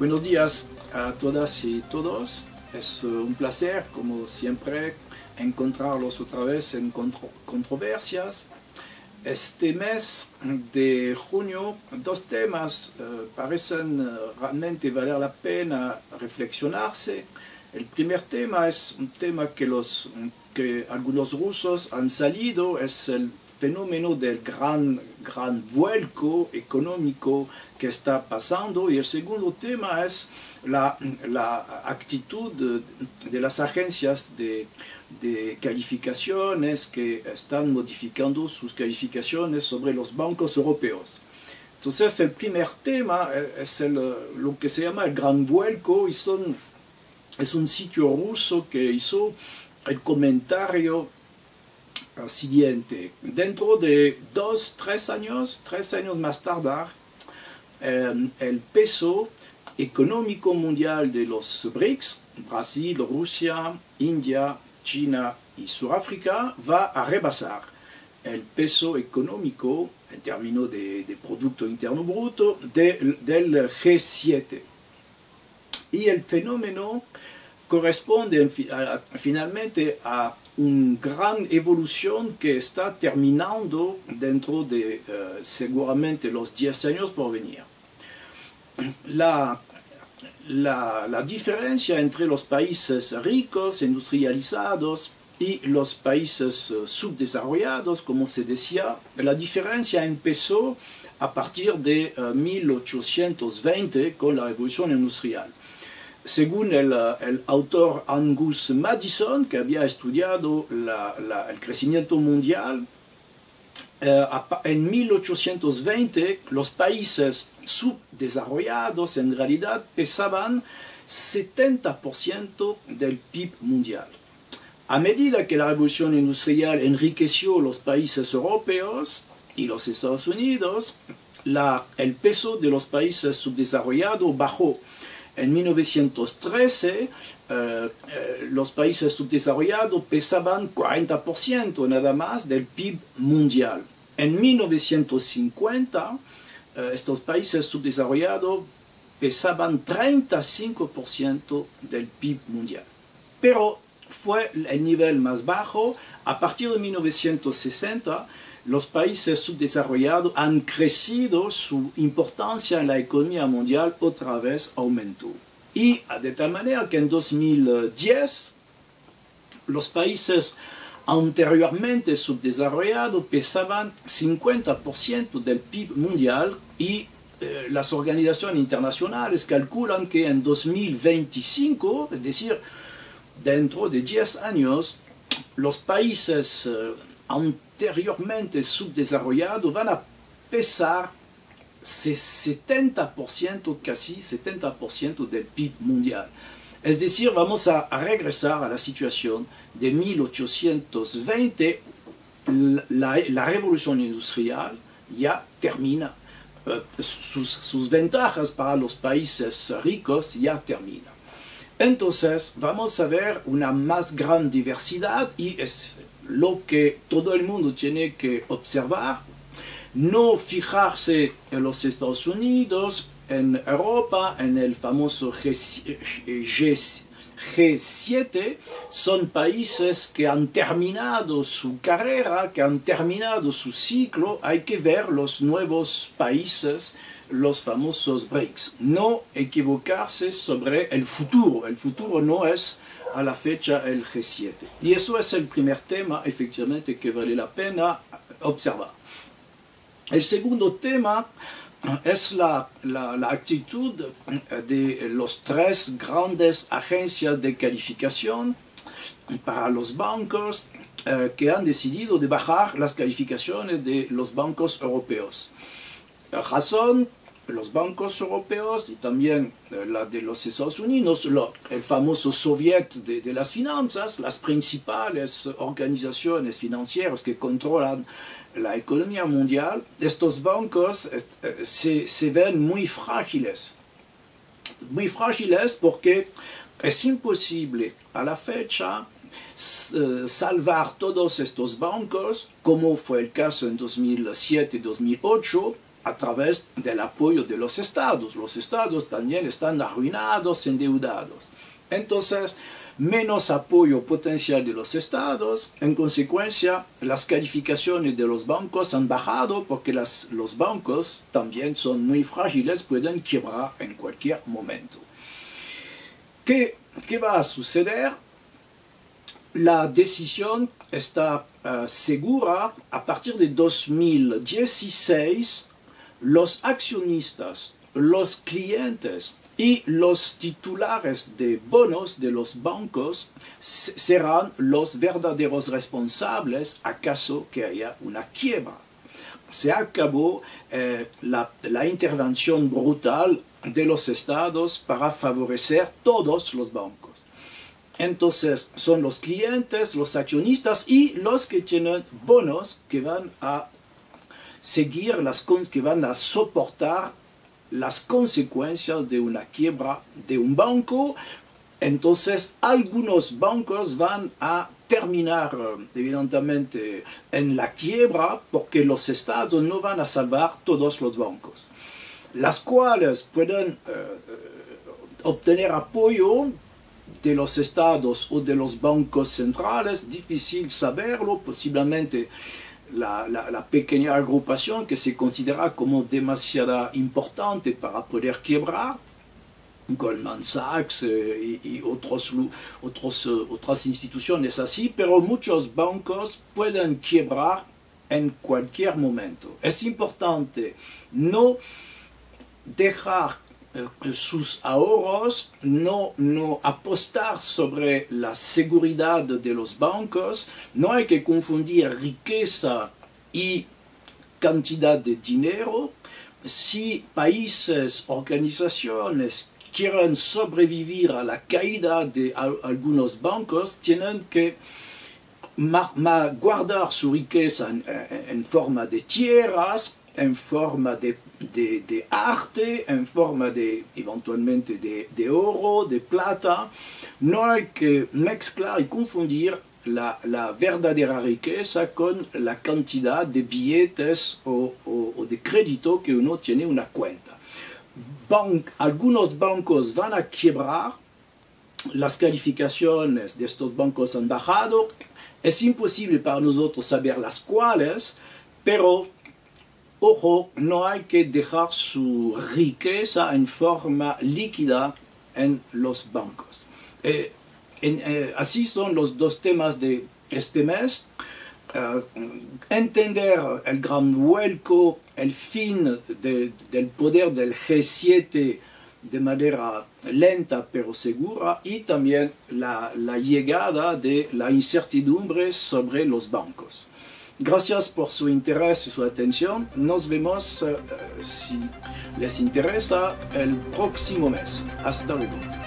Buenos días a todas y todos. Es un placer, como siempre, encontrarlos otra vez en controversias. Este mes de junio, dos temas parecen realmente valer la pena reflexionarse. El primer tema es un tema que algunos rusos han salido, es el fenómeno del gran vuelco económico que está pasando, y el segundo tema es la actitud de las agencias de calificaciones que están modificando sus calificaciones sobre los bancos europeos. Entonces el primer tema es lo que se llama el gran vuelco, y es un sitio ruso que hizo el comentario siguiente: dentro de 3 años más tardar, el peso económico mundial de los BRICS, Brasil, Rusia, India, China y Sudáfrica, va a rebasar el peso económico en términos de Producto Interno Bruto del G7. Y el fenómeno corresponde finalmente a una gran evolución que está terminando dentro de seguramente los 10 años por venir. La diferencia entre los países ricos, industrializados, y los países subdesarrollados, como se decía, la diferencia empezó a partir de 1820 con la Revolución Industrial. Según el autor Angus Maddison, que había estudiado el crecimiento mundial, en 1820 los países subdesarrollados en realidad pesaban 70% del PIB mundial. A medida que la revolución industrial enriqueció los países europeos y los Estados Unidos, el peso de los países subdesarrollados bajó. En 1913, los países subdesarrollados pesaban 40% nada más del PIB mundial. En 1950, estos países subdesarrollados pesaban 35% del PIB mundial. Pero fue el nivel más bajo. A partir de 1960, los países subdesarrollados han crecido, su importancia en la economía mundial otra vez aumentó. Y de tal manera que en 2010, los países anteriormente subdesarrollados pesaban 50% del PIB mundial, y las organizaciones internacionales calculan que en 2025, es decir, dentro de 10 años, los países anteriormente subdesarrollados van a pesar 70%, casi 70% del PIB mundial. Es decir, vamos a regresar a la situación de 1820. La revolución industrial ya termina. Sus ventajas para los países ricos ya terminan. Entonces vamos a ver una más gran diversidad, y es lo que todo el mundo tiene que observar. No fijarse en los Estados Unidos, en Europa, en el famoso G7, son países que han terminado su carrera, que han terminado su ciclo. Hay que ver los nuevos países, los famosos BRICS. No equivocarse sobre el futuro. El futuro no es a la fecha el G7. Y eso es el primer tema, efectivamente, que vale la pena observar. El segundo tema es la actitud de los 3 grandes agencias de calificación para los bancos que han decidido de bajar las calificaciones de los bancos europeos. La razón: los bancos europeos y también la de los Estados Unidos, el famoso Soviet de las finanzas, las principales organizaciones financieras que controlan la economía mundial, estos bancos se ven muy frágiles porque es imposible a la fecha salvar todos estos bancos, como fue el caso en 2007-2008, a través del apoyo de los estados. Los estados también están arruinados, endeudados. Entonces, menos apoyo potencial de los estados, en consecuencia, las calificaciones de los bancos han bajado porque los bancos también son muy frágiles, pueden quebrar en cualquier momento. ¿Qué va a suceder? La decisión está segura. A partir de 2016, los accionistas, los clientes y los titulares de bonos de los bancos serán los verdaderos responsables a caso que haya una quiebra. Se acabó la intervención brutal de los estados para favorecer todos los bancos. Entonces son los clientes, los accionistas y los que tienen bonos que van a seguir, que van a soportar las consecuencias de una quiebra de un banco. Entonces algunos bancos van a terminar evidentemente en la quiebra porque los estados no van a salvar todos los bancos, las cuales pueden obtener apoyo de los estados o de los bancos centrales. Difícil saberlo, posiblemente la pequeña agrupación que se considera como demasiado importante para poder quebrar, Goldman Sachs y otras instituciones así, pero muchos bancos pueden quebrar en cualquier momento. Es importante no dejar sus ahorros, no apostar sobre la seguridad de los bancos. No hay que confundir riqueza y cantidad de dinero. Si países, organizaciones quieren sobrevivir a la caída de algunos bancos, tienen que guardar su riqueza en forma de tierras, en forma de arte, en forma eventualmente de oro, de plata. No hay que mezclar y confundir la verdadera riqueza con la cantidad de billetes o de crédito que uno tiene en una cuenta. Algunos bancos van a quebrar, las calificaciones de estos bancos han bajado. Es imposible para nosotros saber las cuales, pero ojo, no hay que dejar su riqueza en forma líquida en los bancos. Así son los dos temas de este mes. Entender el gran vuelco, el fin del poder del G7 de manera lenta pero segura, y también la llegada de la incertidumbre sobre los bancos. Gracias por su interés y su atención. Nos vemos, si les interesa, el próximo mes. Hasta luego.